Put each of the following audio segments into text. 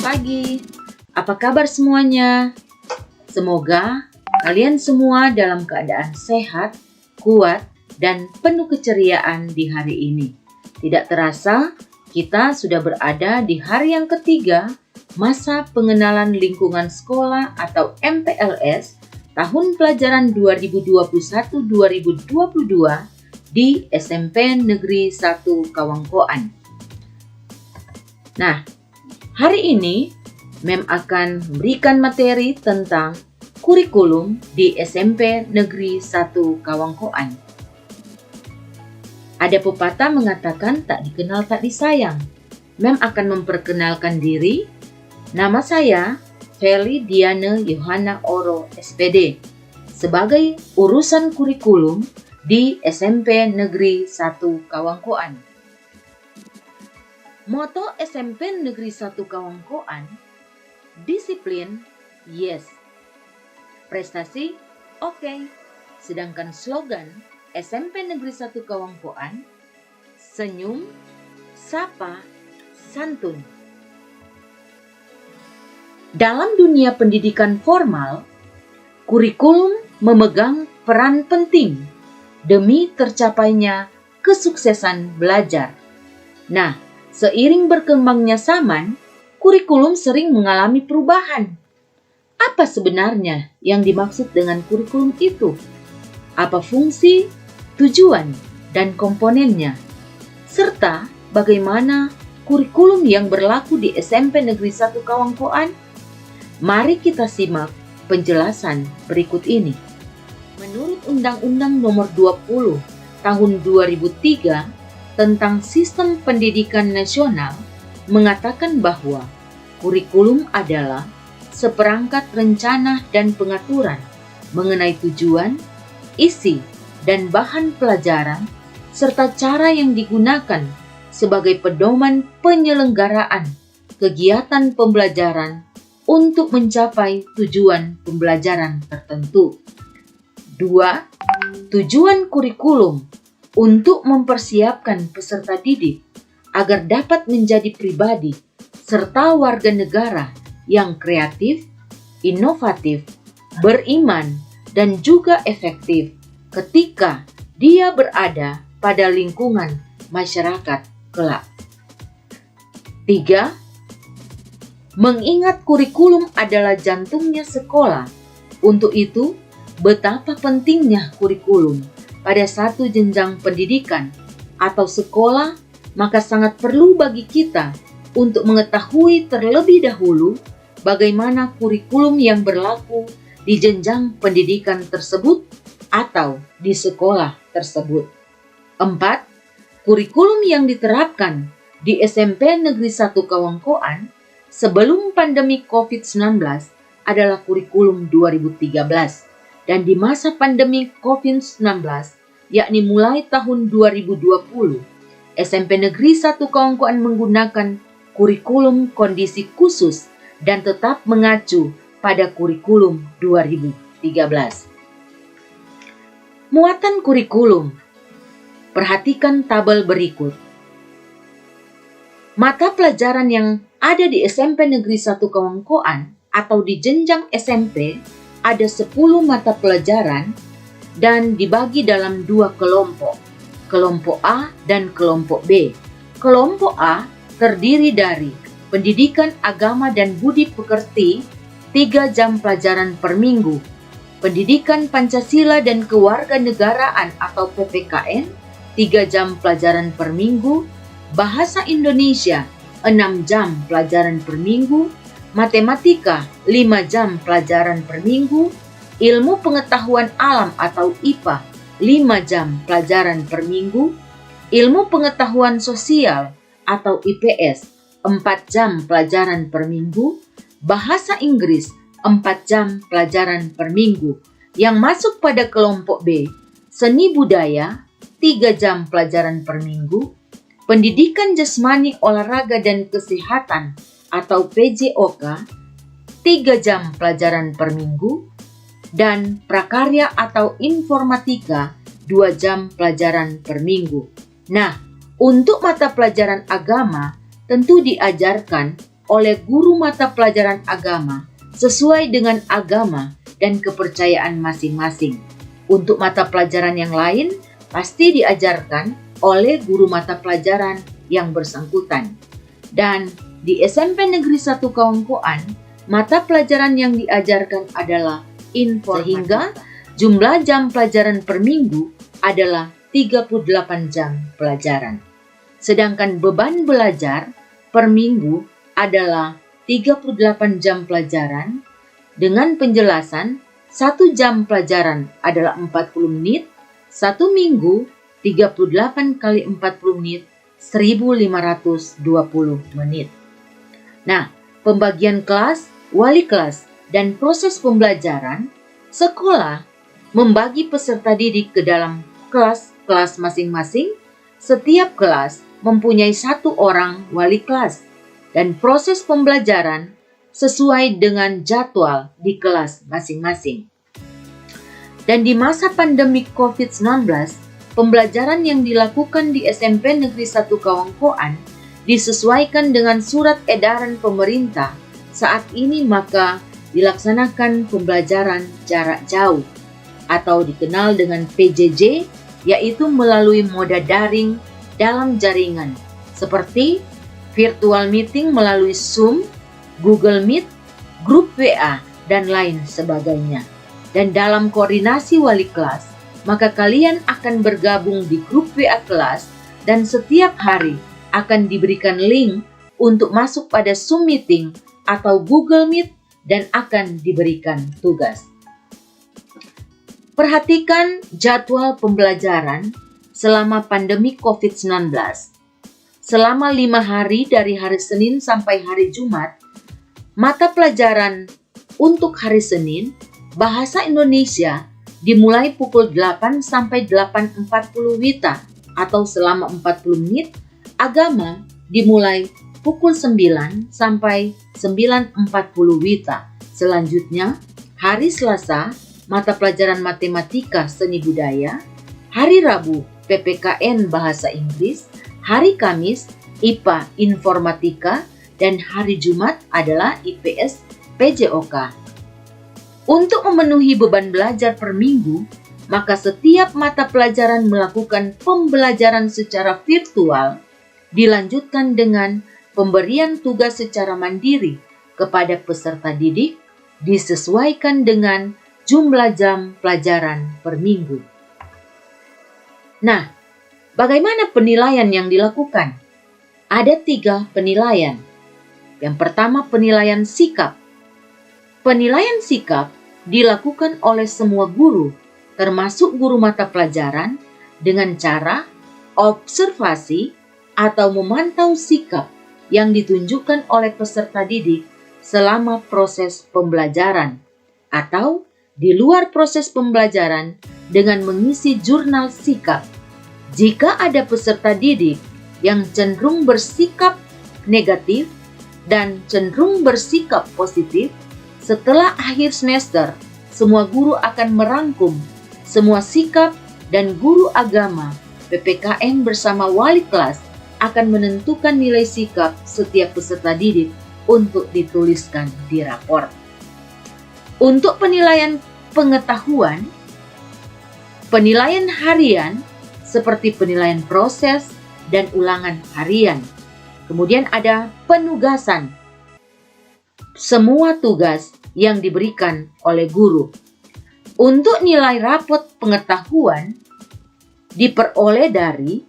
pagi. Apa kabar semuanya? Semoga kalian semua dalam keadaan sehat, kuat, dan penuh keceriaan di hari ini. Tidak terasa, kita sudah berada di hari yang ketiga masa pengenalan lingkungan sekolah atau MPLS tahun pelajaran 2021-2022 di SMP Negeri 1 Kawangkoan. Nah, hari ini Mem akan memberikan materi tentang kurikulum di SMP Negeri 1 Kawangkoan. Ada pepatah mengatakan tak dikenal tak disayang. Mem akan memperkenalkan diri. Nama saya Feli Diana Yohana Oro SPD sebagai urusan kurikulum di SMP Negeri 1 Kawangkoan. Moto SMP Negeri 1 Kawangkoan, disiplin, yes. Prestasi, oke. Sedangkan slogan SMP Negeri 1 Kawangkoan, senyum, sapa, santun. Dalam dunia pendidikan formal, kurikulum memegang peran penting demi tercapainya kesuksesan belajar. Nah, seiring berkembangnya zaman, kurikulum sering mengalami perubahan. Apa sebenarnya yang dimaksud dengan kurikulum itu? Apa fungsi, tujuan, dan komponennya? Serta bagaimana kurikulum yang berlaku di SMP Negeri 1 Kawangkoan? Mari kita simak penjelasan berikut ini. Menurut Undang-Undang Nomor 20 Tahun 2003 tentang Sistem Pendidikan Nasional mengatakan bahwa kurikulum adalah seperangkat rencana dan pengaturan mengenai tujuan, isi, dan bahan pelajaran, serta cara yang digunakan sebagai pedoman penyelenggaraan kegiatan pembelajaran untuk mencapai tujuan pembelajaran tertentu. 2. Tujuan kurikulum untuk mempersiapkan peserta didik agar dapat menjadi pribadi serta warga negara yang kreatif, inovatif, beriman, dan juga efektif ketika dia berada pada lingkungan masyarakat kelak. 3. Mengingat kurikulum adalah jantungnya sekolah. Untuk itu, betapa pentingnya kurikulum pada satu jenjang pendidikan atau sekolah, maka sangat perlu bagi kita untuk mengetahui terlebih dahulu bagaimana kurikulum yang berlaku di jenjang pendidikan tersebut atau di sekolah tersebut. 4. Kurikulum yang diterapkan di SMP Negeri 1 Kawangkoan sebelum pandemi COVID-19 adalah kurikulum 2013 dan di masa pandemi COVID-19 yakni mulai tahun 2020 SMP Negeri 1 Kawangkoan menggunakan kurikulum kondisi khusus dan tetap mengacu pada kurikulum 2013. Muatan kurikulum. Perhatikan tabel berikut. Mata pelajaran yang ada di SMP Negeri 1 Kawangkoan atau di jenjang SMP ada 10 mata pelajaran dan dibagi dalam 2 kelompok. Kelompok A dan kelompok B. Kelompok A terdiri dari Pendidikan Agama dan Budi Pekerti 3 jam pelajaran per minggu, Pendidikan Pancasila dan Kewarganegaraan atau PPKN 3 jam pelajaran per minggu, Bahasa Indonesia 6 jam pelajaran per minggu, Matematika 5 jam pelajaran per minggu, Ilmu Pengetahuan Alam atau IPA 5 jam pelajaran per minggu, Ilmu Pengetahuan Sosial atau IPS 4 jam pelajaran per minggu, Bahasa Inggris 4 jam pelajaran per minggu. Yang masuk pada kelompok B, Seni Budaya 3 jam pelajaran per minggu, Pendidikan Jasmani Olahraga dan Kesehatan atau PJOK 3 jam pelajaran per minggu, dan prakarya atau informatika 2 jam pelajaran per minggu. Nah, untuk mata pelajaran agama tentu diajarkan oleh guru mata pelajaran agama sesuai dengan agama dan kepercayaan masing-masing. Untuk mata pelajaran yang lain, pasti diajarkan oleh guru mata pelajaran yang bersangkutan. Dan di SMP Negeri 1 Kawangkoan, mata pelajaran yang diajarkan adalah informatika. Sehingga jumlah jam pelajaran per minggu adalah 38 jam pelajaran. Sedangkan beban belajar per minggu adalah 38 jam pelajaran dengan penjelasan 1 jam pelajaran adalah 40 menit, 1 minggu 38 kali 40 menit, 1520 menit. Nah, pembagian kelas, wali kelas, dan proses pembelajaran, sekolah membagi peserta didik ke dalam kelas-kelas masing-masing. Setiap kelas mempunyai 1 orang wali kelas, dan proses pembelajaran sesuai dengan jadwal di kelas masing-masing. Dan di masa pandemi COVID-19, pembelajaran yang dilakukan di SMP Negeri 1 Kawangkoan disesuaikan dengan surat edaran pemerintah. Saat ini maka dilaksanakan pembelajaran jarak jauh atau dikenal dengan PJJ, yaitu melalui moda daring dalam jaringan seperti virtual meeting melalui Zoom, Google Meet, grup WA, dan lain sebagainya. Dan dalam koordinasi wali kelas, maka kalian akan bergabung di grup WA kelas dan setiap hari akan diberikan link untuk masuk pada Zoom meeting atau Google Meet dan akan diberikan tugas. Perhatikan jadwal pembelajaran selama pandemi COVID-19. Selama 5 hari dari hari Senin sampai hari Jumat, mata pelajaran untuk hari Senin, Bahasa Indonesia dimulai pukul 8 sampai 8.40 WITA atau selama 40 menit. Agama dimulai pukul 9 sampai 9.40 WITA. Selanjutnya, hari Selasa, mata pelajaran matematika seni budaya. Hari Rabu, PPKN bahasa Inggris. Hari Kamis, IPA informatika. Dan hari Jumat adalah IPS PJOK. Untuk memenuhi beban belajar per minggu, maka setiap mata pelajaran melakukan pembelajaran secara virtual, dilanjutkan dengan pemberian tugas secara mandiri kepada peserta didik, disesuaikan dengan jumlah jam pelajaran per minggu. Nah, bagaimana penilaian yang dilakukan? Ada 3 penilaian. Yang pertama, penilaian sikap. Penilaian sikap dilakukan oleh semua guru, termasuk guru mata pelajaran, dengan cara observasi atau memantau sikap yang ditunjukkan oleh peserta didik selama proses pembelajaran, atau di luar proses pembelajaran dengan mengisi jurnal sikap. Jika ada peserta didik yang cenderung bersikap negatif dan cenderung bersikap positif, setelah akhir semester, semua guru akan merangkum semua sikap dan guru agama PPKN bersama wali kelas akan menentukan nilai sikap setiap peserta didik untuk dituliskan di rapor. Untuk penilaian pengetahuan, penilaian harian seperti penilaian proses dan ulangan harian. Kemudian ada penugasan. Semua tugas yang diberikan oleh guru. Untuk nilai rapot pengetahuan diperoleh dari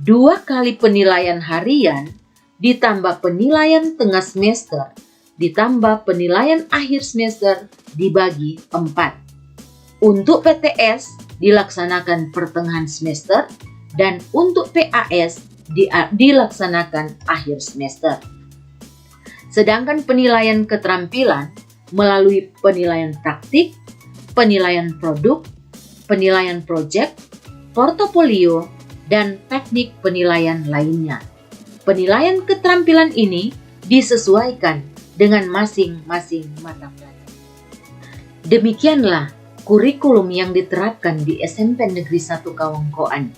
2 kali penilaian harian ditambah penilaian tengah semester ditambah penilaian akhir semester dibagi 4. Untuk PTS dilaksanakan pertengahan semester dan untuk PAS dilaksanakan akhir semester. Sedangkan penilaian keterampilan melalui penilaian praktik, penilaian produk, penilaian proyek, portofolio, dan teknik penilaian lainnya. Penilaian keterampilan ini disesuaikan dengan masing-masing mata pelajaran. Demikianlah kurikulum yang diterapkan di SMP Negeri 1 Kawangkoan.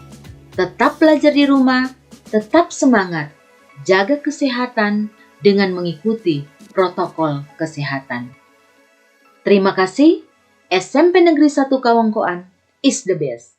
Tetap belajar di rumah, tetap semangat, jaga kesehatan, dengan mengikuti protokol kesehatan. Terima kasih. SMP Negeri 1 Kawangkoan is the best.